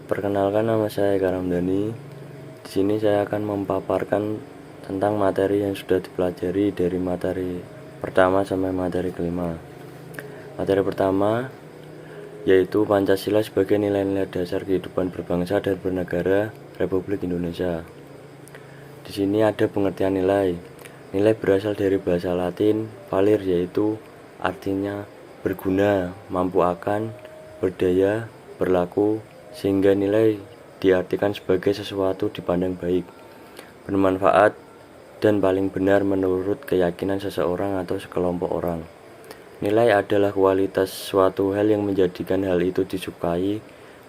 Perkenalkan, nama saya Eka Ramdhani. Di sini saya akan memaparkan tentang materi yang sudah dipelajari dari materi pertama sampai materi kelima. Materi pertama yaitu Pancasila sebagai nilai-nilai dasar kehidupan berbangsa dan bernegara Republik Indonesia. Di sini ada pengertian nilai. Nilai berasal dari bahasa Latin valir, yaitu artinya berguna, mampu akan, berdaya, berlaku, sehingga nilai diartikan sebagai sesuatu dipandang baik, bermanfaat, dan paling benar menurut keyakinan seseorang atau sekelompok orang. Nilai adalah kualitas suatu hal yang menjadikan hal itu disukai,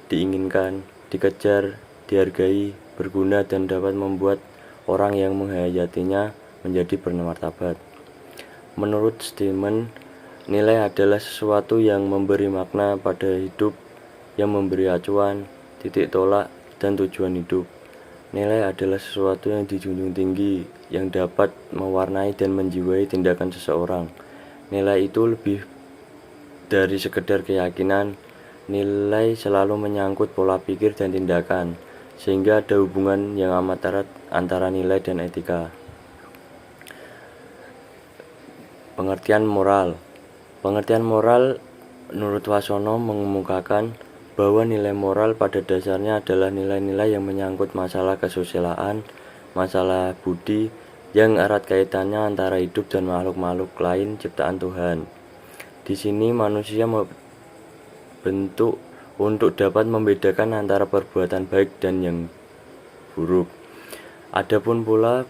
diinginkan, dikejar, dihargai, berguna, dan dapat membuat orang yang menghayatinya menjadi bermartabat. Menurut Steinman, nilai adalah sesuatu yang memberi makna pada hidup, yang memberi acuan, titik tolak, dan tujuan hidup. Nilai adalah sesuatu yang dijunjung tinggi, yang dapat mewarnai dan menjiwai tindakan seseorang. Nilai itu lebih dari sekedar keyakinan. Nilai selalu menyangkut pola pikir dan tindakan, sehingga ada hubungan yang amat erat antara nilai dan etika. Pengertian moral. Pengertian moral menurut Wasono mengemukakan bahwa nilai moral pada dasarnya adalah nilai-nilai yang menyangkut masalah kesusilaan, masalah budi, yang erat kaitannya antara hidup dan makhluk-makhluk lain ciptaan Tuhan. Di sini manusia bentuk untuk dapat membedakan antara perbuatan baik dan yang buruk. Adapun pula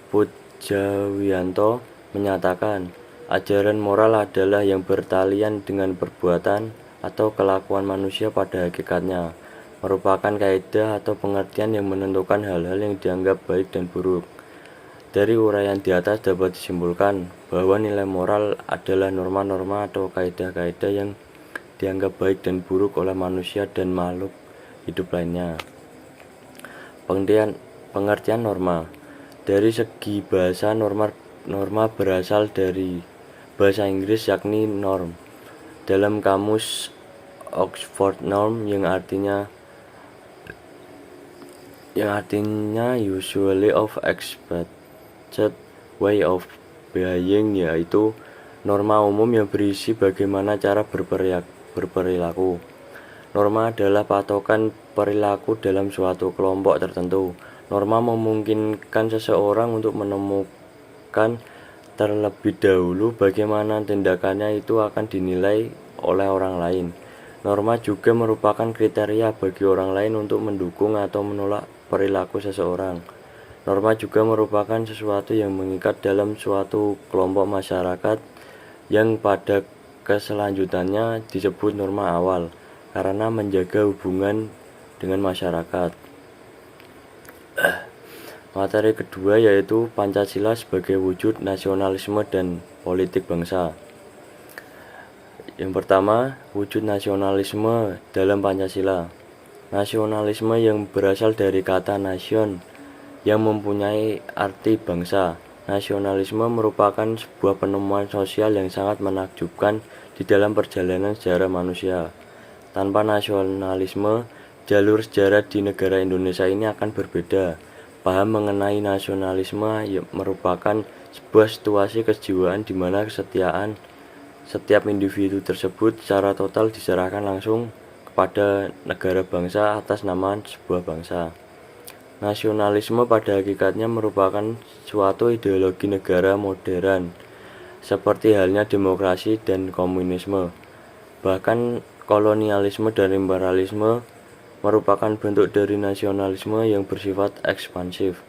Pujawianto menyatakan, ajaran moral adalah yang bertalian dengan perbuatan atau kelakuan manusia pada hakikatnya, merupakan kaidah atau pengertian yang menentukan hal-hal yang dianggap baik dan buruk. Dari uraian di atas dapat disimpulkan bahwa nilai moral adalah norma-norma atau kaidah-kaidah yang dianggap baik dan buruk oleh manusia dan makhluk hidup lainnya. Pengertian norma. Dari segi bahasa, norma berasal dari bahasa Inggris, yakni norm. Dalam kamus Oxford Norm yang artinya usually of expected way of behaving, yaitu norma umum yang berisi bagaimana cara berperilaku. Norma adalah patokan perilaku dalam suatu kelompok tertentu. Norma memungkinkan seseorang untuk menemukan terlebih dahulu bagaimana tindakannya itu akan dinilai oleh orang lain. Norma juga merupakan kriteria bagi orang lain untuk mendukung atau menolak perilaku seseorang. Norma juga merupakan sesuatu yang mengikat dalam suatu kelompok masyarakat, yang pada keselanjutannya disebut norma awal, karena menjaga hubungan dengan masyarakat. Materi kedua yaitu Pancasila sebagai wujud nasionalisme dan politik bangsa. Yang pertama, wujud nasionalisme dalam Pancasila. Nasionalisme yang berasal dari kata nasion yang mempunyai arti bangsa. Nasionalisme merupakan sebuah penemuan sosial yang sangat menakjubkan di dalam perjalanan sejarah manusia. Tanpa nasionalisme, jalur sejarah di negara Indonesia ini akan berbeda. Paham mengenai nasionalisme merupakan sebuah situasi kejiwaan di mana kesetiaan setiap individu tersebut secara total diserahkan langsung kepada negara bangsa atas nama sebuah bangsa. Nasionalisme pada hakikatnya merupakan suatu ideologi negara modern, seperti halnya demokrasi dan komunisme. Bahkan kolonialisme dan imperialisme merupakan bentuk dari nasionalisme yang bersifat ekspansif.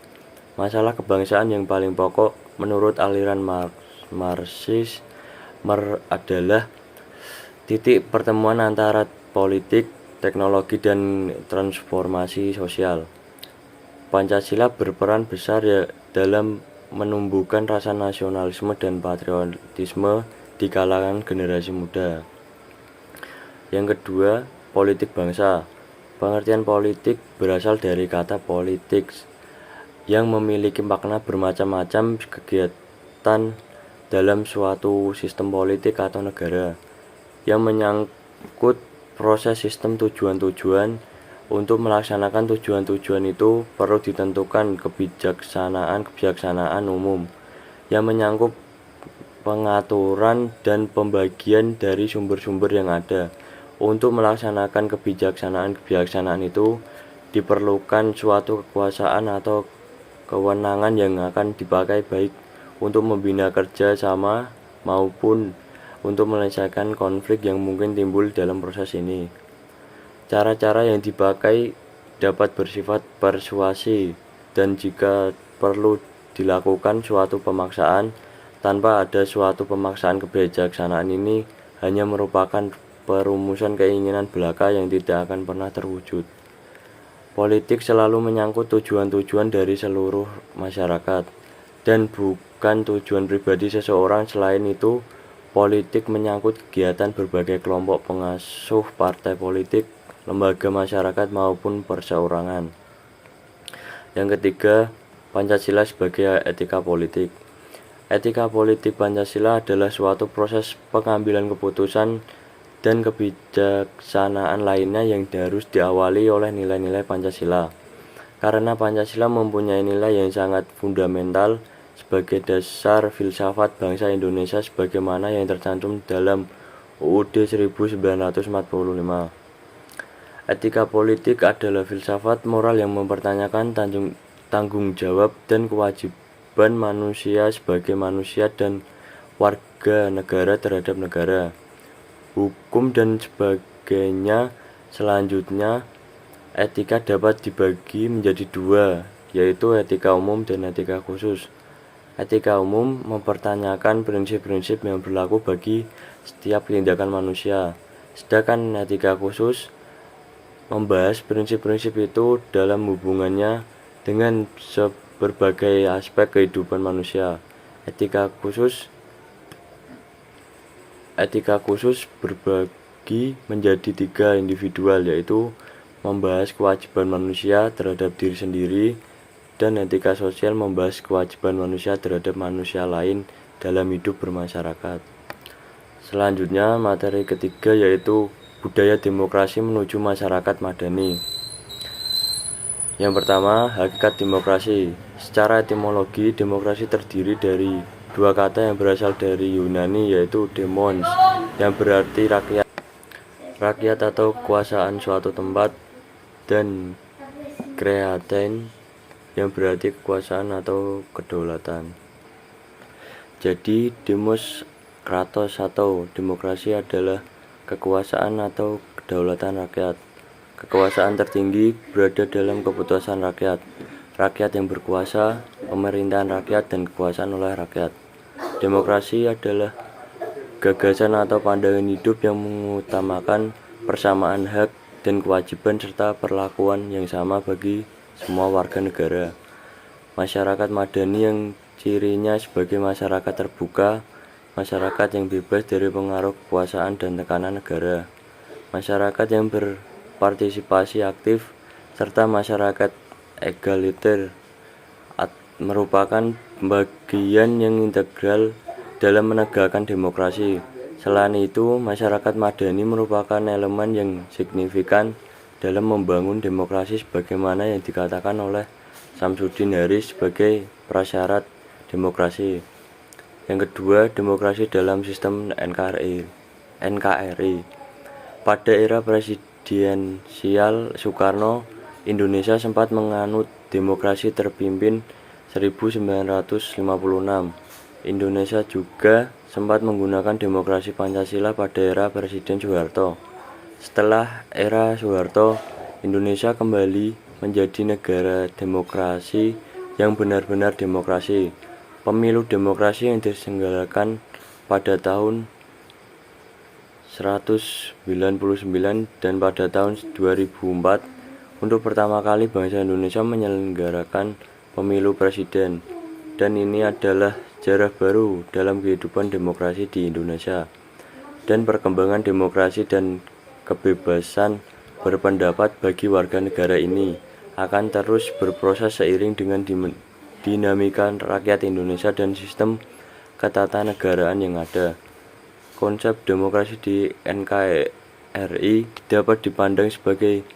Masalah kebangsaan yang paling pokok menurut aliran Marxis adalah titik pertemuan antara politik, teknologi, dan transformasi sosial. Pancasila berperan besar dalam menumbuhkan rasa nasionalisme dan patriotisme di kalangan generasi muda. Yang kedua, politik bangsa. Pengertian politik berasal dari kata politics, yang memiliki makna bermacam-macam kegiatan dalam suatu sistem politik atau negara, yang menyangkut proses sistem tujuan-tujuan Untuk melaksanakan tujuan-tujuan itu perlu ditentukan kebijaksanaan umum yang menyangkut pengaturan dan pembagian dari sumber-sumber yang ada. Untuk melaksanakan kebijaksanaan itu diperlukan suatu kekuasaan atau kewenangan yang akan dipakai baik untuk membina kerja sama maupun untuk menyelesaikan konflik yang mungkin timbul dalam proses ini. Cara-cara yang dipakai dapat bersifat persuasi dan jika perlu dilakukan suatu pemaksaan. Tanpa ada suatu pemaksaan, kebijaksanaan ini hanya merupakan perumusan keinginan belaka yang tidak akan pernah terwujud. Politik selalu menyangkut tujuan-tujuan dari seluruh masyarakat dan bukan tujuan pribadi seseorang. Selain itu, politik menyangkut kegiatan berbagai kelompok pengasuh partai politik, lembaga masyarakat maupun perseorangan. Yang ketiga, Pancasila sebagai etika politik. Etika politik Pancasila adalah suatu proses pengambilan keputusan dan kebijaksanaan lainnya yang harus diawali oleh nilai-nilai Pancasila. Karena Pancasila mempunyai nilai yang sangat fundamental sebagai dasar filsafat bangsa Indonesia sebagaimana yang tercantum dalam UUD 1945. Etika politik adalah filsafat moral yang mempertanyakan tanggung jawab dan kewajiban manusia sebagai manusia dan warga negara terhadap negara, hukum dan sebagainya. Selanjutnya, etika dapat dibagi menjadi dua, yaitu etika umum dan etika khusus. Etika umum mempertanyakan prinsip-prinsip yang berlaku bagi setiap tindakan manusia, sedangkan etika khusus membahas prinsip-prinsip itu dalam hubungannya dengan berbagai aspek kehidupan manusia. Etika khusus berbagi menjadi tiga individual, yaitu membahas kewajiban manusia terhadap diri sendiri, dan etika sosial membahas kewajiban manusia terhadap manusia lain dalam hidup bermasyarakat. Selanjutnya, materi ketiga yaitu budaya demokrasi menuju masyarakat madani. Yang pertama, hakikat demokrasi. Secara etimologi, demokrasi terdiri dari dua kata yang berasal dari Yunani, yaitu demos, yang berarti rakyat atau kekuasaan suatu tempat, dan kreatein, yang berarti kekuasaan atau kedaulatan. Jadi, demos, kratos atau demokrasi adalah kekuasaan atau kedaulatan rakyat. Kekuasaan tertinggi berada dalam keputusan rakyat. Rakyat yang berkuasa, pemerintahan rakyat, dan kekuasaan oleh rakyat. Demokrasi adalah gagasan atau pandangan hidup yang mengutamakan persamaan hak dan kewajiban serta perlakuan yang sama bagi semua warga negara. Masyarakat madani yang cirinya sebagai masyarakat terbuka, masyarakat yang bebas dari pengaruh kekuasaan dan tekanan negara, masyarakat yang berpartisipasi aktif, serta masyarakat egaliter merupakan bagian yang integral dalam menegakkan demokrasi. Selain itu, masyarakat madani merupakan elemen yang signifikan dalam membangun demokrasi sebagaimana yang dikatakan oleh Samsudin Haris sebagai prasyarat demokrasi. Yang kedua, demokrasi dalam sistem NKRI. Pada era presidensial Soekarno, Indonesia sempat menganut demokrasi terpimpin 1956. Indonesia juga sempat menggunakan demokrasi Pancasila pada era Presiden Soeharto. Setelah era Soeharto, Indonesia kembali menjadi negara demokrasi yang benar-benar demokrasi. Pemilu demokrasi yang diselenggarakan pada tahun 1999 dan pada tahun 2004 untuk pertama kali bangsa Indonesia menyelenggarakan pemilu presiden, dan ini adalah sejarah baru dalam kehidupan demokrasi di Indonesia. Dan perkembangan demokrasi dan kebebasan berpendapat bagi warga negara ini akan terus berproses seiring dengan dinamika rakyat Indonesia dan sistem ketatanegaraan yang ada. Konsep demokrasi di NKRI dapat dipandang sebagai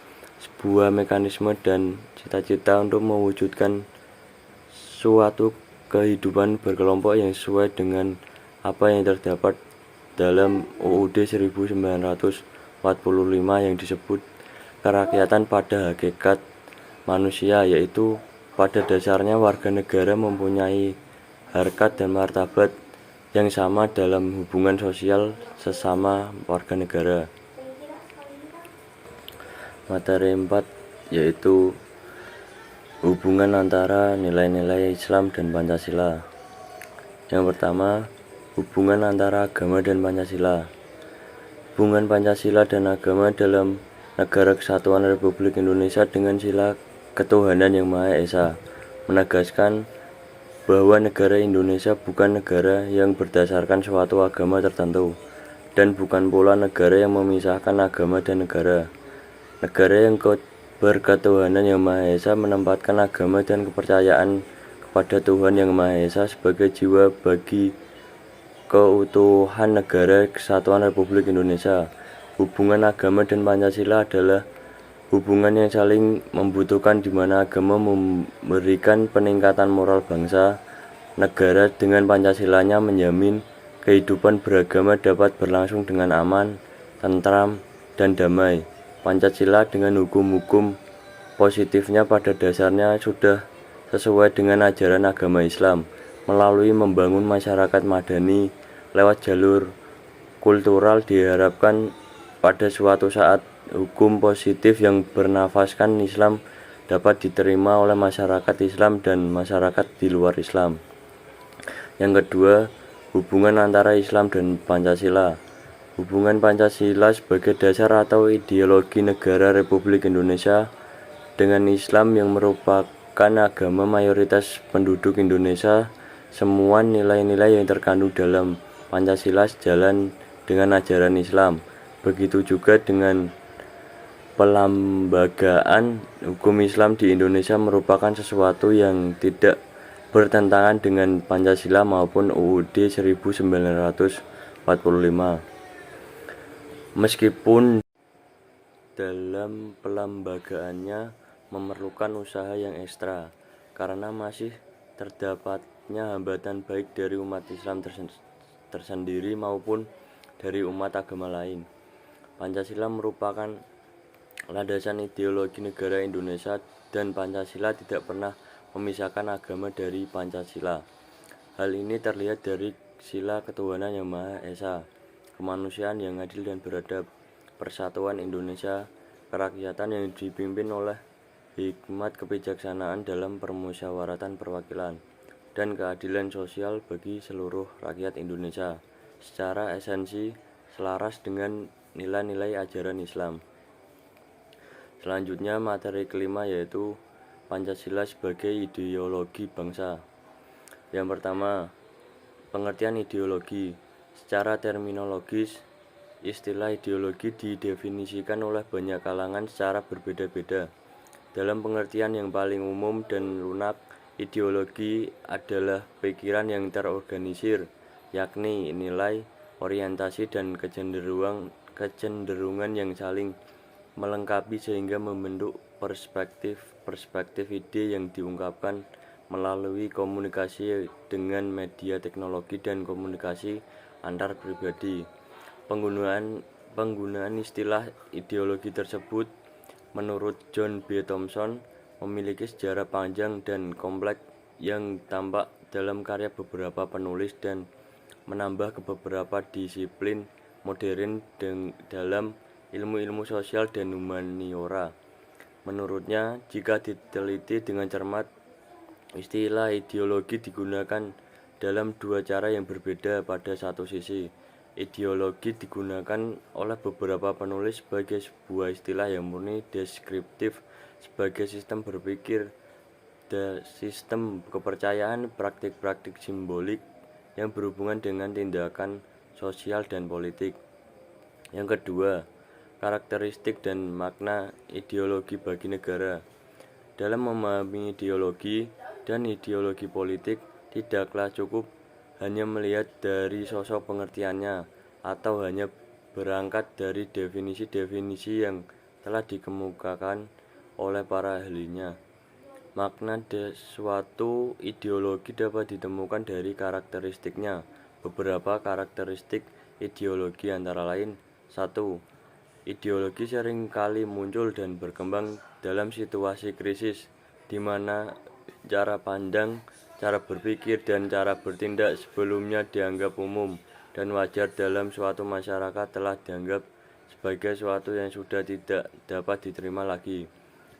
sebuah mekanisme dan cita-cita untuk mewujudkan suatu kehidupan berkelompok yang sesuai dengan apa yang terdapat dalam UUD 1945 yang disebut kerakyatan pada hakikat manusia, yaitu pada dasarnya warga negara mempunyai harkat dan martabat yang sama dalam hubungan sosial sesama warga negara. Materi 4 yaitu hubungan antara nilai-nilai Islam dan Pancasila. Yang pertama, hubungan antara agama dan Pancasila. Hubungan Pancasila dan agama dalam Negara Kesatuan Republik Indonesia dengan sila ketuhanan yang Maha Esa menegaskan bahwa negara Indonesia bukan negara yang berdasarkan suatu agama tertentu dan bukan pula negara yang memisahkan agama dan negara. Negara yang berketuhanan yang Maha Esa menempatkan agama dan kepercayaan kepada Tuhan yang Maha Esa sebagai jiwa bagi keutuhan Negara Kesatuan Republik Indonesia. Hubungan agama dan Pancasila adalah hubungan yang saling membutuhkan di mana agama memberikan peningkatan moral bangsa negara dengan Pancasilanya menjamin kehidupan beragama dapat berlangsung dengan aman, tentram, dan damai. Pancasila dengan hukum-hukum positifnya pada dasarnya sudah sesuai dengan ajaran agama Islam melalui membangun masyarakat madani lewat jalur kultural. Diharapkan pada suatu saat hukum positif yang bernafaskan Islam dapat diterima oleh masyarakat Islam dan masyarakat di luar Islam. Yang kedua, hubungan antara Islam dan Pancasila. Hubungan Pancasila sebagai dasar atau ideologi negara Republik Indonesia dengan Islam yang merupakan agama mayoritas penduduk Indonesia. Semua nilai-nilai yang terkandung dalam Pancasila sejalan dengan ajaran Islam. Begitu juga dengan pelembagaan hukum Islam di Indonesia merupakan sesuatu yang tidak bertentangan dengan Pancasila maupun UUD 1945. Meskipun dalam pelembagaannya memerlukan usaha yang ekstra karena masih terdapatnya hambatan baik dari umat Islam tersendiri maupun dari umat agama lain. Pancasila merupakan landasan ideologi negara Indonesia dan Pancasila tidak pernah memisahkan agama dari Pancasila. Hal ini terlihat dari sila ketuhanan yang Maha Esa, kemanusiaan yang adil dan beradab, persatuan Indonesia, kerakyatan yang dipimpin oleh hikmat kebijaksanaan dalam permusyawaratan perwakilan, dan keadilan sosial bagi seluruh rakyat Indonesia secara esensi selaras dengan nilai-nilai ajaran Islam. Selanjutnya materi kelima yaitu Pancasila sebagai ideologi bangsa. Yang pertama, pengertian ideologi. Secara terminologis, istilah ideologi didefinisikan oleh banyak kalangan secara berbeda-beda. Dalam pengertian yang paling umum dan lunak, ideologi adalah pikiran yang terorganisir, yakni nilai, orientasi, dan kecenderungan yang saling melengkapi sehingga membentuk perspektif ide yang diungkapkan melalui komunikasi dengan media teknologi dan komunikasi antar pribadi. Penggunaan istilah ideologi tersebut menurut John B. Thompson memiliki sejarah panjang dan kompleks yang tampak dalam karya beberapa penulis dan menambah ke beberapa disiplin modern dalam ilmu-ilmu sosial dan humaniora. Menurutnya, jika diteliti dengan cermat, istilah ideologi digunakan dalam dua cara yang berbeda. Pada satu sisi, ideologi digunakan oleh beberapa penulis sebagai sebuah istilah yang murni deskriptif, sebagai sistem berpikir, sistem kepercayaan, praktik-praktik simbolik yang berhubungan dengan tindakan sosial dan politik. Yang kedua, karakteristik dan makna ideologi bagi negara. Dalam memahami ideologi dan ideologi politik, tidaklah cukup hanya melihat dari sosok pengertiannya atau hanya berangkat dari definisi-definisi yang telah dikemukakan oleh para ahlinya. Makna suatu ideologi dapat ditemukan dari karakteristiknya. Beberapa karakteristik ideologi antara lain: 1. Ideologi seringkali muncul dan berkembang dalam situasi krisis, di mana cara pandang, cara berpikir, dan cara bertindak sebelumnya dianggap umum dan wajar dalam suatu masyarakat telah dianggap sebagai sesuatu yang sudah tidak dapat diterima lagi.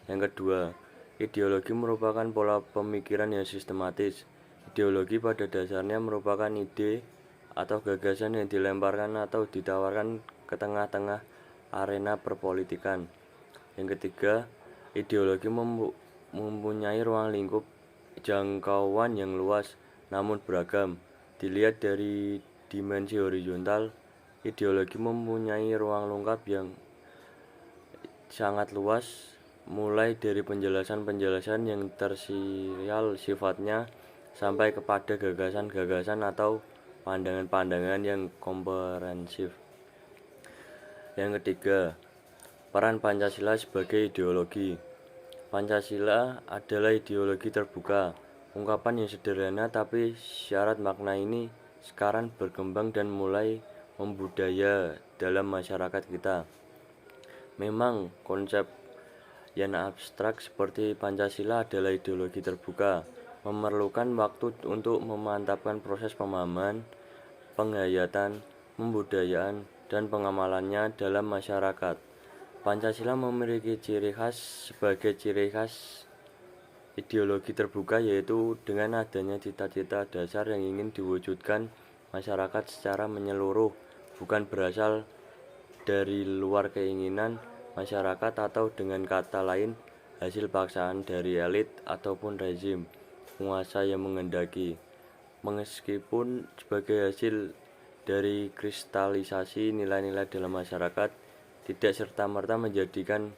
Yang kedua, ideologi merupakan pola pemikiran yang sistematis. Ideologi pada dasarnya merupakan ide atau gagasan yang dilemparkan atau ditawarkan ke tengah-tengah arena perpolitikan. Yang ketiga, ideologi mempunyai ruang lingkup jangkauan yang luas namun beragam. Dilihat dari dimensi horizontal, ideologi mempunyai ruang lingkup yang sangat luas, mulai dari penjelasan-penjelasan yang tersial sifatnya sampai kepada gagasan-gagasan atau pandangan-pandangan yang komprehensif. Yang ketiga, peran Pancasila sebagai ideologi. Pancasila adalah ideologi terbuka, ungkapan yang sederhana tapi syarat makna ini sekarang berkembang dan mulai membudaya dalam masyarakat kita. Memang konsep yang abstrak seperti Pancasila adalah ideologi terbuka, memerlukan waktu untuk memantapkan proses pemahaman, penghayatan, pembudayaan, dan pengamalannya dalam masyarakat. Pancasila memiliki ciri khas sebagai ciri khas ideologi terbuka, yaitu dengan adanya cita-cita dasar yang ingin diwujudkan masyarakat secara menyeluruh, bukan berasal dari luar keinginan masyarakat atau dengan kata lain hasil paksaan dari elit ataupun rezim penguasa yang menghendaki. Meskipun sebagai hasil dari kristalisasi nilai-nilai dalam masyarakat, tidak serta-merta menjadikan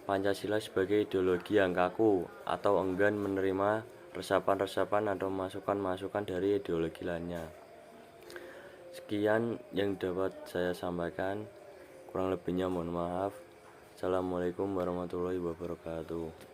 Pancasila sebagai ideologi yang kaku atau enggan menerima resapan-resapan atau masukan-masukan dari ideologi lainnya. Sekian yang dapat saya sampaikan, kurang lebihnya mohon maaf. Assalamualaikum warahmatullahi wabarakatuh.